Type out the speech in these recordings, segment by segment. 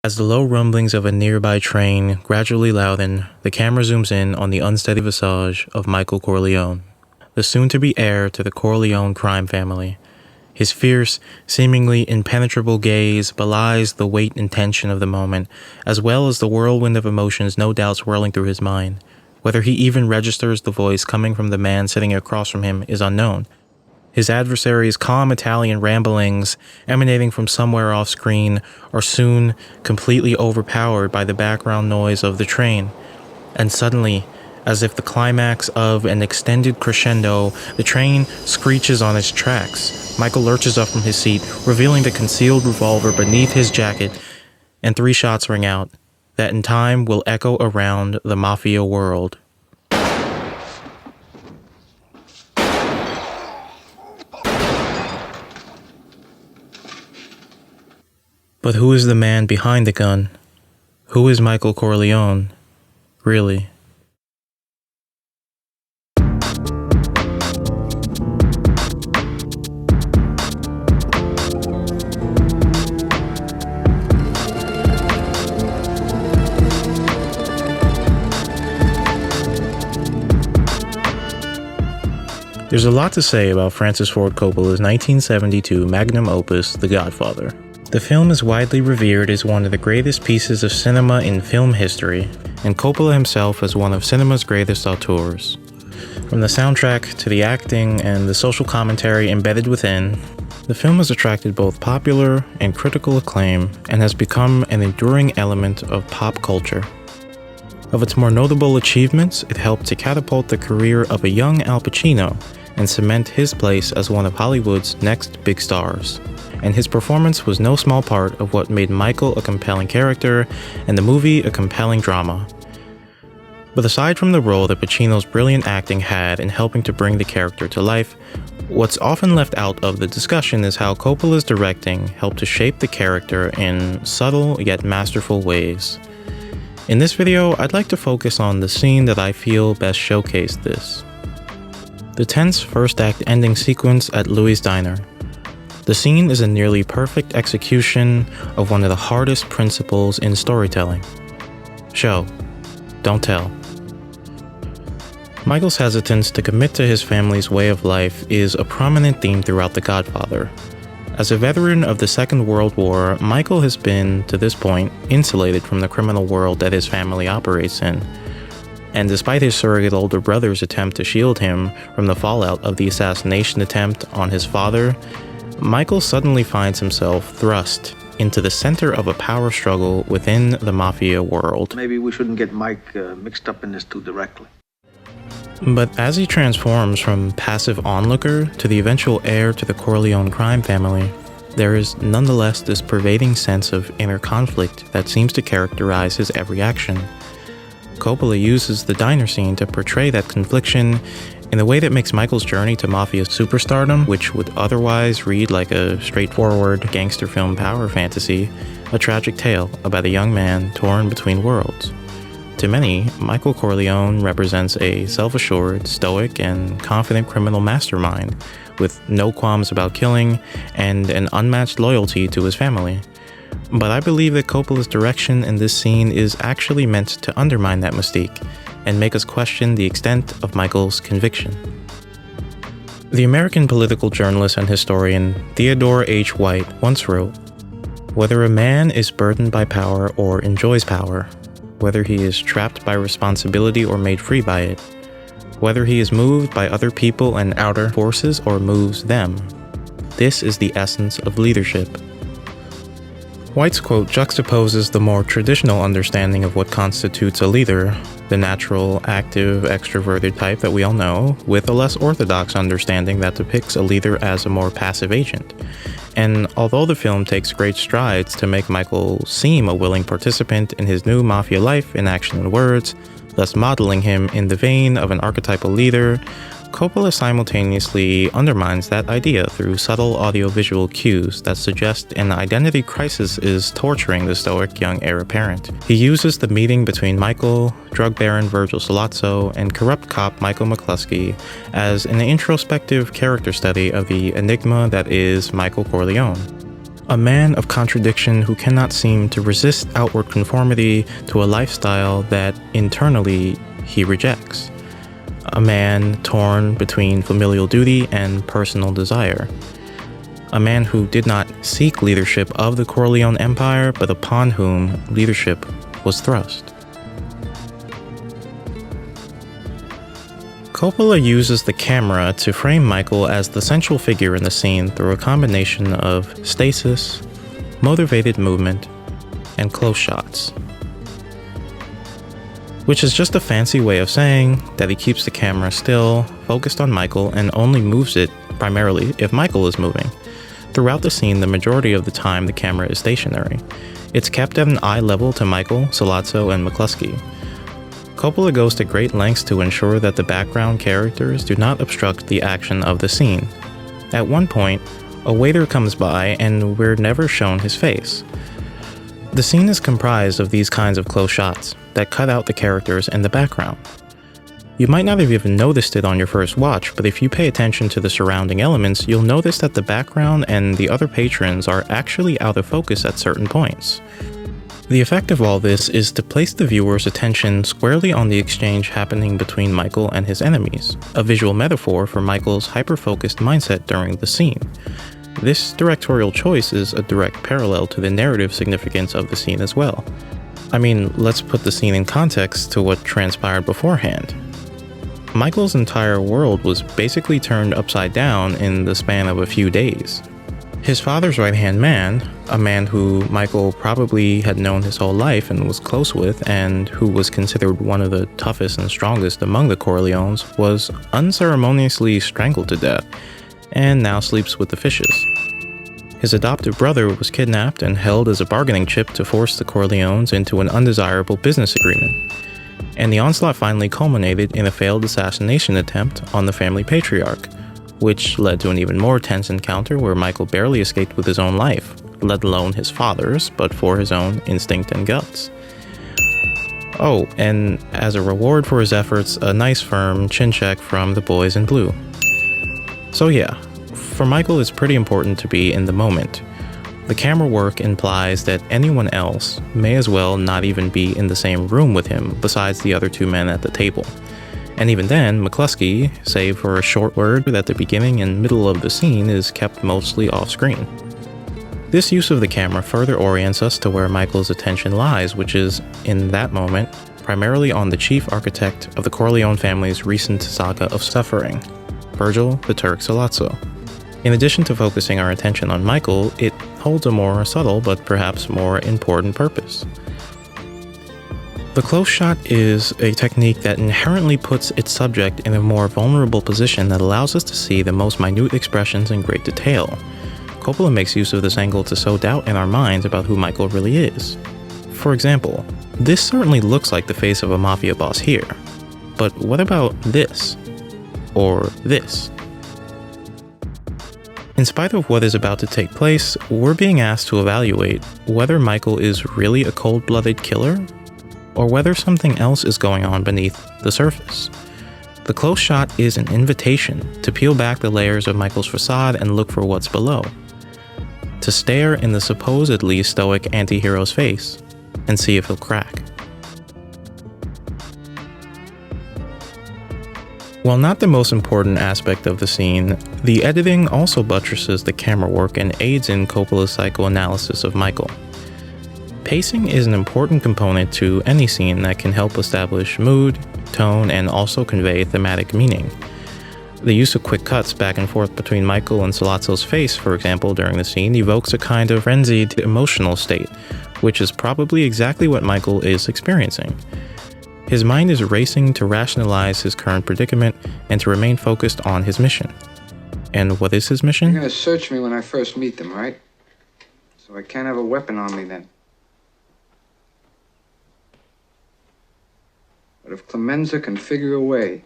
As the low rumblings of a nearby train gradually louden, the camera zooms in on the unsteady visage of Michael Corleone, the soon-to-be heir to the Corleone crime family. His fierce, seemingly impenetrable gaze belies the weight and tension of the moment, as well as the whirlwind of emotions no doubt swirling through his mind. Whether he even registers the voice coming from the man sitting across from him is unknown. His adversary's calm Italian ramblings, emanating from somewhere off-screen, are soon completely overpowered by the background noise of the train. And suddenly, as if the climax of an extended crescendo, the train screeches on its tracks. Michael lurches up from his seat, revealing the concealed revolver beneath his jacket, and 3 shots ring out, that in time will echo around the mafia world. But who is the man behind the gun? Who is Michael Corleone, really? There's a lot to say about Francis Ford Coppola's 1972 magnum opus, The Godfather. The film is widely revered as one of the greatest pieces of cinema in film history, and Coppola himself as one of cinema's greatest auteurs. From the soundtrack to the acting and the social commentary embedded within, the film has attracted both popular and critical acclaim and has become an enduring element of pop culture. Of its more notable achievements, it helped to catapult the career of a young Al Pacino and cement his place as one of Hollywood's next big stars. And his performance was no small part of what made Michael a compelling character and the movie a compelling drama. But aside from the role that Pacino's brilliant acting had in helping to bring the character to life, what's often left out of the discussion is how Coppola's directing helped to shape the character in subtle yet masterful ways. In this video, I'd like to focus on the scene that I feel best showcased this. The tense first act ending sequence at Louis' Diner. The scene is a nearly perfect execution of one of the hardest principles in storytelling. Show, don't tell. Michael's hesitance to commit to his family's way of life is a prominent theme throughout The Godfather. As a veteran of the Second World War, Michael has been, to this point, insulated from the criminal world that his family operates in. And despite his surrogate older brother's attempt to shield him from the fallout of the assassination attempt on his father, Michael suddenly finds himself thrust into the center of a power struggle within the mafia world. Maybe we shouldn't get Mike mixed up in this too directly. But as he transforms from passive onlooker to the eventual heir to the Corleone crime family, there is nonetheless this pervading sense of inner conflict that seems to characterize his every action. Coppola uses the diner scene to portray that confliction in a way that makes Michael's journey to mafia superstardom, which would otherwise read like a straightforward gangster film power fantasy, a tragic tale about a young man torn between worlds. To many, Michael Corleone represents a self-assured, stoic, and confident criminal mastermind with no qualms about killing and an unmatched loyalty to his family. But I believe that Coppola's direction in this scene is actually meant to undermine that mystique and make us question the extent of Michael's conviction. The American political journalist and historian Theodore H. White once wrote, "Whether a man is burdened by power or enjoys power, whether he is trapped by responsibility or made free by it, whether he is moved by other people and outer forces or moves them, this is the essence of leadership." White's quote juxtaposes the more traditional understanding of what constitutes a leader, the natural, active, extroverted type that we all know, with a less orthodox understanding that depicts a leader as a more passive agent. And although the film takes great strides to make Michael seem a willing participant in his new mafia life in action and words, thus modeling him in the vein of an archetypal leader, Coppola simultaneously undermines that idea through subtle audiovisual cues that suggest an identity crisis is torturing the stoic young heir apparent. He uses the meeting between Michael, drug baron Virgil Sollozzo, and corrupt cop Michael McCluskey as an introspective character study of the enigma that is Michael Corleone. A man of contradiction who cannot seem to resist outward conformity to a lifestyle that internally he rejects. A man torn between familial duty and personal desire. A man who did not seek leadership of the Corleone Empire, but upon whom leadership was thrust. Coppola uses the camera to frame Michael as the central figure in the scene through a combination of stasis, motivated movement, and close shots. Which is just a fancy way of saying that he keeps the camera still, focused on Michael, and only moves it primarily if Michael is moving. Throughout the scene, the majority of the time the camera is stationary. It's kept at an eye level to Michael, Sollozzo, and McCluskey. Coppola goes to great lengths to ensure that the background characters do not obstruct the action of the scene. At one point, a waiter comes by and we're never shown his face. The scene is comprised of these kinds of close shots that cut out the characters in the background. You might not have even noticed it on your first watch, but if you pay attention to the surrounding elements, you'll notice that the background and the other patrons are actually out of focus at certain points. The effect of all this is to place the viewer's attention squarely on the exchange happening between Michael and his enemies, a visual metaphor for Michael's hyper-focused mindset during the scene. This directorial choice is a direct parallel to the narrative significance of the scene as well. I mean, let's put the scene in context to what transpired beforehand. Michael's entire world was basically turned upside down in the span of a few days. His father's right-hand man, a man who Michael probably had known his whole life and was close with, and who was considered one of the toughest and strongest among the Corleones, was unceremoniously strangled to death, and now sleeps with the fishes. His adoptive brother was kidnapped and held as a bargaining chip to force the Corleones into an undesirable business agreement. And the onslaught finally culminated in a failed assassination attempt on the family patriarch, which led to an even more tense encounter where Michael barely escaped with his own life, let alone his father's, but for his own instinct and guts. Oh, and as a reward for his efforts, a nice firm chin check from the boys in blue. So yeah, for Michael it's pretty important to be in the moment. The camera work implies that anyone else may as well not even be in the same room with him besides the other two men at the table. And even then, McCluskey, save for a short word at the beginning and middle of the scene, is kept mostly off-screen. This use of the camera further orients us to where Michael's attention lies, which is, in that moment, primarily on the chief architect of the Corleone family's recent saga of suffering, Virgil the Turk Sollozzo. In addition to focusing our attention on Michael, it holds a more subtle but perhaps more important purpose. The close shot is a technique that inherently puts its subject in a more vulnerable position that allows us to see the most minute expressions in great detail. Coppola makes use of this angle to sow doubt in our minds about who Michael really is. For example, this certainly looks like the face of a mafia boss here, but what about this? Or this? In spite of what is about to take place, we're being asked to evaluate whether Michael is really a cold-blooded killer, or whether something else is going on beneath the surface. The close shot is an invitation to peel back the layers of Michael's facade and look for what's below. To stare in the supposedly stoic anti-hero's face and see if he'll crack. While not the most important aspect of the scene, the editing also buttresses the camera work and aids in Coppola's psychoanalysis of Michael. Pacing is an important component to any scene that can help establish mood, tone, and also convey thematic meaning. The use of quick cuts back and forth between Michael and Sollozzo's face, for example, during the scene, evokes a kind of frenzied emotional state, which is probably exactly what Michael is experiencing. His mind is racing to rationalize his current predicament and to remain focused on his mission. And what is his mission? You're gonna search me when I first meet them, right? So I can't have a weapon on me then. But if Clemenza can figure a way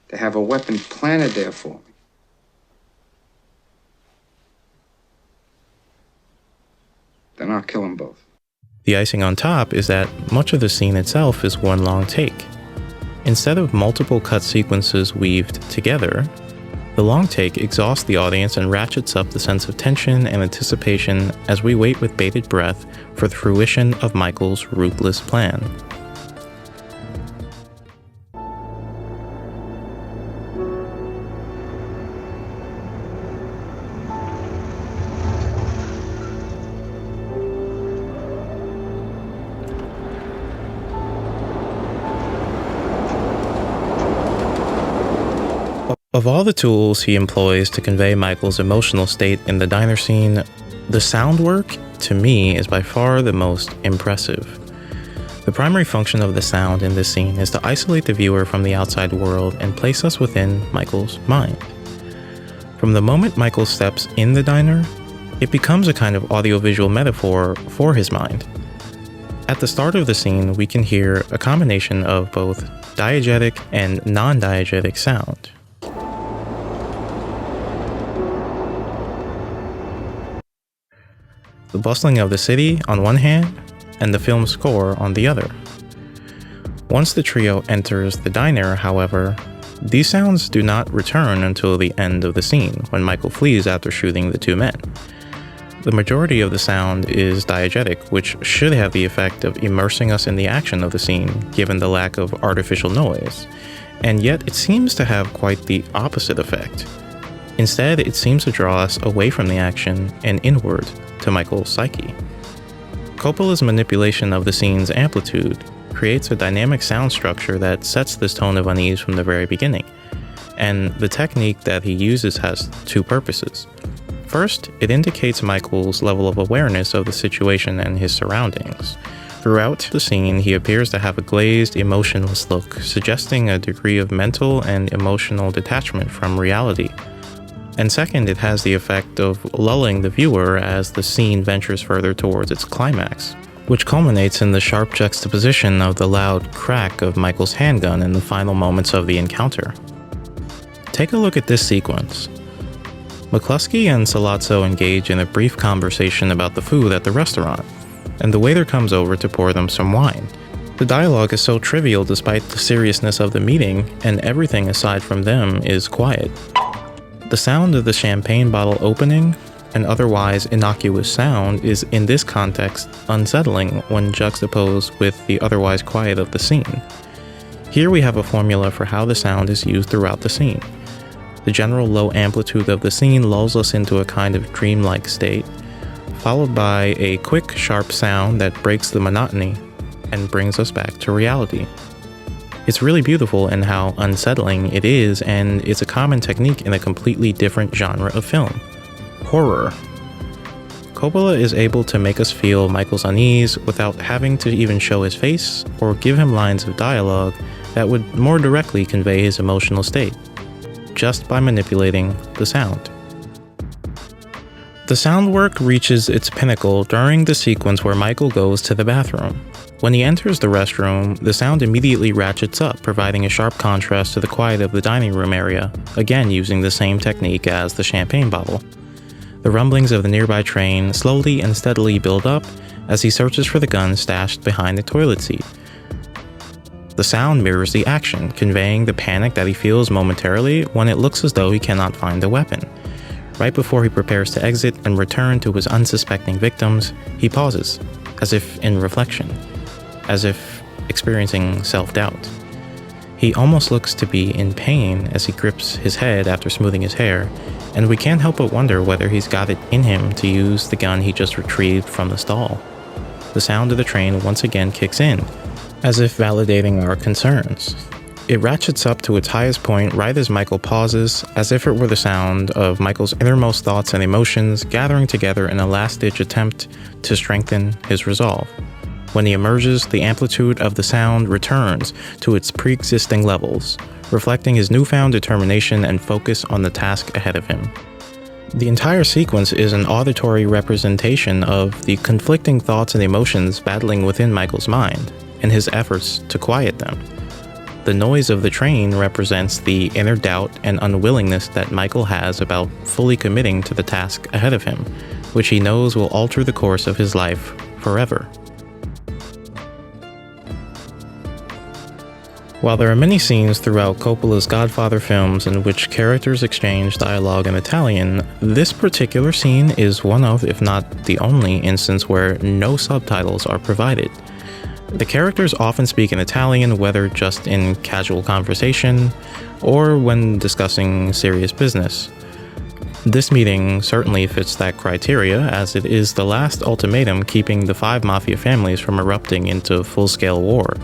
to have a weapon planted there for me, then I'll kill them both. The icing on top is that much of the scene itself is one long take. Instead of multiple cut sequences weaved together, The long take exhausts the audience and ratchets up the sense of tension and anticipation as we wait with bated breath for the fruition of Michael's ruthless plan. Of all the tools he employs to convey Michael's emotional state in the diner scene, the sound work, to me, is by far the most impressive. The primary function of the sound in this scene is to isolate the viewer from the outside world and place us within Michael's mind. From the moment Michael steps in the diner, it becomes a kind of audiovisual metaphor for his mind. At the start of the scene, we can hear a combination of both diegetic and non-diegetic sound. The bustling of the city on one hand, and the film's score on the other. Once the trio enters the diner, however, these sounds do not return until the end of the scene, when Michael flees after shooting the two men. The majority of the sound is diegetic, which should have the effect of immersing us in the action of the scene, given the lack of artificial noise, and yet it seems to have quite the opposite effect. Instead, it seems to draw us away from the action and inward to Michael's psyche. Coppola's manipulation of the scene's amplitude creates a dynamic sound structure that sets this tone of unease from the very beginning, and the technique that he uses has two purposes. First, it indicates Michael's level of awareness of the situation and his surroundings. Throughout the scene, he appears to have a glazed, emotionless look, suggesting a degree of mental and emotional detachment from reality. And second, it has the effect of lulling the viewer as the scene ventures further towards its climax, which culminates in the sharp juxtaposition of the loud crack of Michael's handgun in the final moments of the encounter. Take a look at this sequence. McCluskey and Sollozzo engage in a brief conversation about the food at the restaurant, and the waiter comes over to pour them some wine. The dialogue is so trivial despite the seriousness of the meeting, and everything aside from them is quiet. The sound of the champagne bottle opening, an otherwise innocuous sound, is in this context unsettling when juxtaposed with the otherwise quiet of the scene. Here we have a formula for how the sound is used throughout the scene. The general low amplitude of the scene lulls us into a kind of dreamlike state, followed by a quick, sharp sound that breaks the monotony and brings us back to reality. It's really beautiful in how unsettling it is, and it's a common technique in a completely different genre of film: horror. Coppola is able to make us feel Michael's unease without having to even show his face or give him lines of dialogue that would more directly convey his emotional state, just by manipulating the sound. The sound work reaches its pinnacle during the sequence where Michael goes to the bathroom. When he enters the restroom, the sound immediately ratchets up, providing a sharp contrast to the quiet of the dining room area, again using the same technique as the champagne bottle. The rumblings of the nearby train slowly and steadily build up as he searches for the gun stashed behind the toilet seat. The sound mirrors the action, conveying the panic that he feels momentarily when it looks as though he cannot find the weapon. Right before he prepares to exit and return to his unsuspecting victims, he pauses, as if in reflection, as if experiencing self-doubt. He almost looks to be in pain as he grips his head after smoothing his hair, and we can't help but wonder whether he's got it in him to use the gun he just retrieved from the stall. The sound of the train once again kicks in, as if validating our concerns. It ratchets up to its highest point right as Michael pauses, as if it were the sound of Michael's innermost thoughts and emotions gathering together in a last-ditch attempt to strengthen his resolve. When he emerges, the amplitude of the sound returns to its pre-existing levels, reflecting his newfound determination and focus on the task ahead of him. The entire sequence is an auditory representation of the conflicting thoughts and emotions battling within Michael's mind, and his efforts to quiet them. The noise of the train represents the inner doubt and unwillingness that Michael has about fully committing to the task ahead of him, which he knows will alter the course of his life forever. While there are many scenes throughout Coppola's Godfather films in which characters exchange dialogue in Italian, this particular scene is one of, if not the only, instance where no subtitles are provided. The characters often speak in Italian, whether just in casual conversation or when discussing serious business. This meeting certainly fits that criteria, as it is the last ultimatum keeping the 5 mafia families from erupting into full-scale war.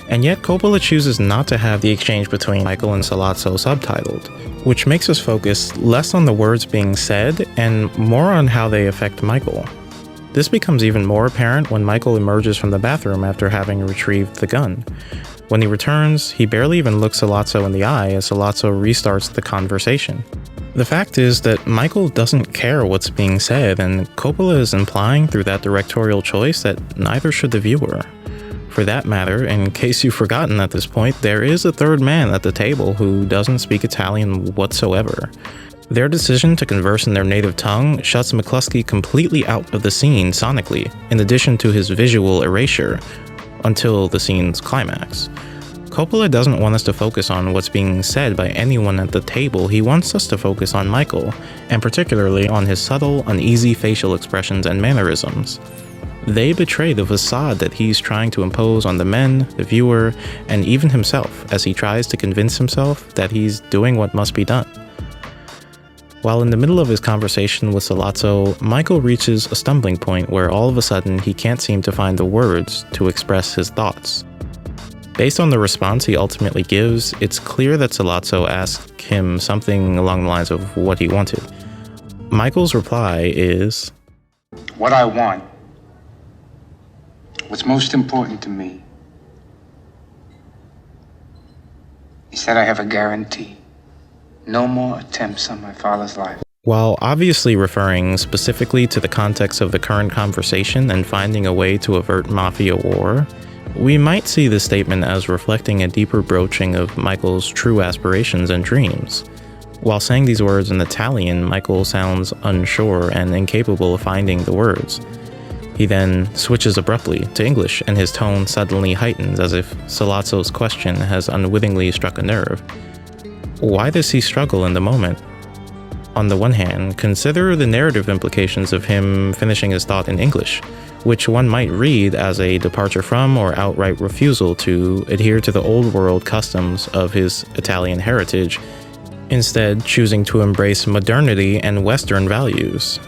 And yet Coppola chooses not to have the exchange between Michael and Sollozzo subtitled, which makes us focus less on the words being said and more on how they affect Michael. This becomes even more apparent when Michael emerges from the bathroom after having retrieved the gun. When he returns, he barely even looks Sollozzo in the eye as Sollozzo restarts the conversation. The fact is that Michael doesn't care what's being said, and Coppola is implying through that directorial choice that neither should the viewer. For that matter, in case you've forgotten at this point, there is a third man at the table who doesn't speak Italian whatsoever. Their decision to converse in their native tongue shuts McCluskey completely out of the scene sonically, in addition to his visual erasure, until the scene's climax. Coppola doesn't want us to focus on what's being said by anyone at the table. He wants us to focus on Michael, and particularly on his subtle, uneasy facial expressions and mannerisms. They betray the facade that he's trying to impose on the men, the viewer, and even himself as he tries to convince himself that he's doing what must be done. While in the middle of his conversation with Sollozzo, Michael reaches a stumbling point where all of a sudden he can't seem to find the words to express his thoughts. Based on the response he ultimately gives, it's clear that Sollozzo asked him something along the lines of what he wanted. Michael's reply is, What I want, what's most important to me, is that I have a guarantee. No more attempts on my father's life. While obviously referring specifically to the context of the current conversation and finding a way to avert mafia war, we might see this statement as reflecting a deeper broaching of Michael's true aspirations and dreams. While saying these words in Italian, Michael sounds unsure and incapable of finding the words. He then switches abruptly to English, and his tone suddenly heightens as if Sollozzo's question has unwittingly struck a nerve. Why does he struggle in the moment? On the one hand, consider the narrative implications of him finishing his thought in English, which one might read as a departure from or outright refusal to adhere to the old world customs of his Italian heritage, instead choosing to embrace modernity and Western values.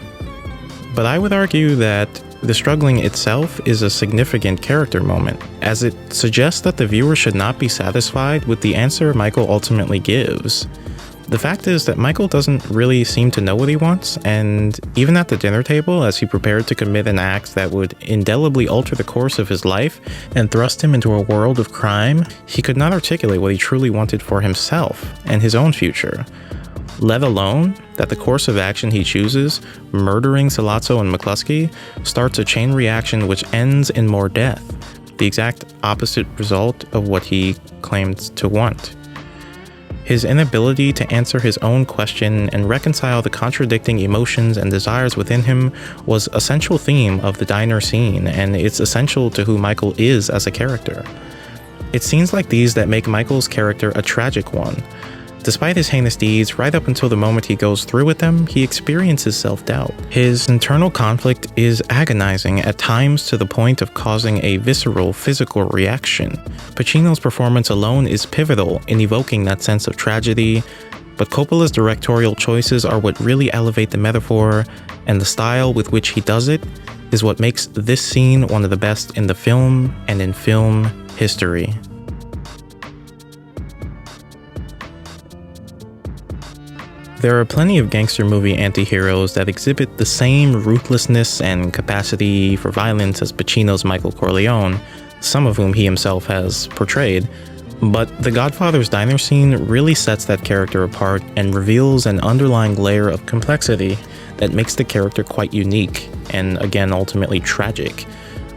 But I would argue that the struggling itself is a significant character moment, as it suggests that the viewer should not be satisfied with the answer Michael ultimately gives. The fact is that Michael doesn't really seem to know what he wants, and even at the dinner table, as he prepared to commit an act that would indelibly alter the course of his life and thrust him into a world of crime, he could not articulate what he truly wanted for himself and his own future. Let alone that the course of action he chooses, murdering Sollozzo and McCluskey, starts a chain reaction which ends in more death, the exact opposite result of what he claimed to want. His inability to answer his own question and reconcile the contradicting emotions and desires within him was a central theme of the diner scene, and it's essential to who Michael is as a character. It's scenes like these that make Michael's character a tragic one. Despite his heinous deeds, right up until the moment he goes through with them, he experiences self-doubt. His internal conflict is agonizing at times to the point of causing a visceral, physical reaction. Pacino's performance alone is pivotal in evoking that sense of tragedy, but Coppola's directorial choices are what really elevate the metaphor, and the style with which he does it is what makes this scene one of the best in the film and in film history. There are plenty of gangster movie anti-heroes that exhibit the same ruthlessness and capacity for violence as Pacino's Michael Corleone, some of whom he himself has portrayed, but the Godfather's diner scene really sets that character apart and reveals an underlying layer of complexity that makes the character quite unique and, again, ultimately tragic.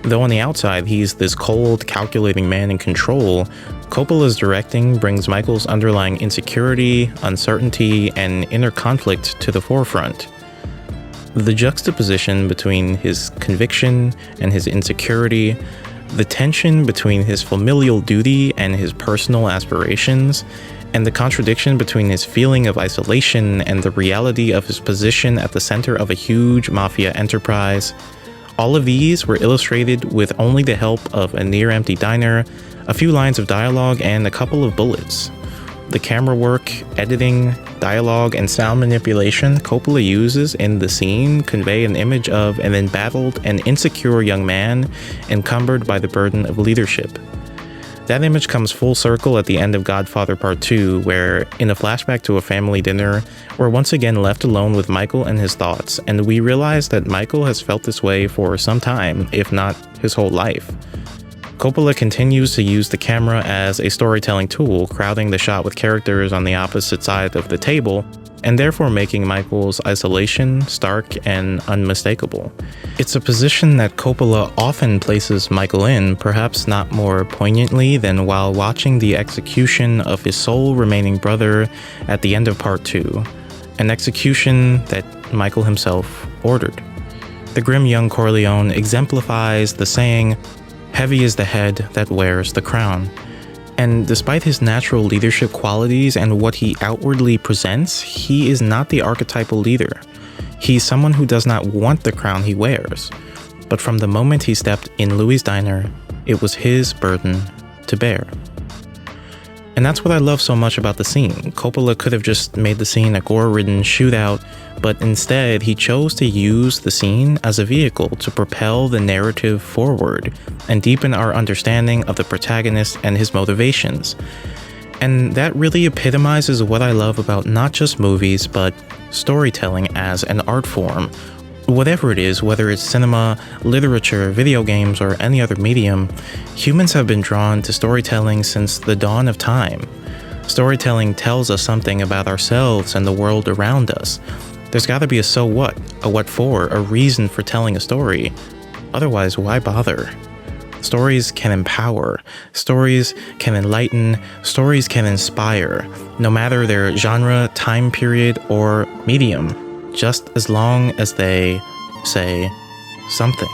Though on the outside he's this cold, calculating man in control, Coppola's directing brings Michael's underlying insecurity, uncertainty, and inner conflict to the forefront. The juxtaposition between his conviction and his insecurity, The tension between his familial duty and his personal aspirations, and the contradiction between his feeling of isolation and the reality of his position at the center of a huge mafia enterprise. All of these were illustrated with only the help of a near-empty diner, a few lines of dialogue, and a couple of bullets. The camera work, editing, dialogue, and sound manipulation Coppola uses in the scene convey an image of an embattled and insecure young man encumbered by the burden of leadership. That image comes full circle at the end of Godfather Part 2, where, in a flashback to a family dinner, we're once again left alone with Michael and his thoughts, and we realize that Michael has felt this way for some time, if not his whole life. Coppola continues to use the camera as a storytelling tool, crowding the shot with characters on the opposite side of the table, and therefore making Michael's isolation stark and unmistakable. It's a position that Coppola often places Michael in, perhaps not more poignantly than while watching the execution of his sole remaining brother at the end of Part 2, an execution that Michael himself ordered. The grim young Corleone exemplifies the saying, "Heavy is the head that wears the crown." And despite his natural leadership qualities and what he outwardly presents, he is not the archetypal leader. He's someone who does not want the crown he wears. But from the moment he stepped in Louis' diner, it was his burden to bear. And that's what I love so much about the scene. Coppola could have just made the scene a gore-ridden shootout, but instead he chose to use the scene as a vehicle to propel the narrative forward and deepen our understanding of the protagonist and his motivations. And that really epitomizes what I love about not just movies, but storytelling as an art form. Whatever it is, whether it's cinema, literature, video games, or any other medium, humans have been drawn to storytelling since the dawn of time. Storytelling tells us something about ourselves and the world around us. There's gotta be a so what, a what for, a reason for telling a story. Otherwise, why bother? Stories can empower, stories can enlighten, stories can inspire, no matter their genre, time period, or medium, just as long as they say something.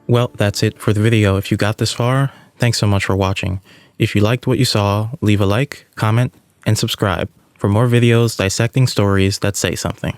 Well, that's it for the video. If you got this far, thanks so much for watching. If you liked what you saw, leave a like, comment, and subscribe for more videos dissecting stories that say something.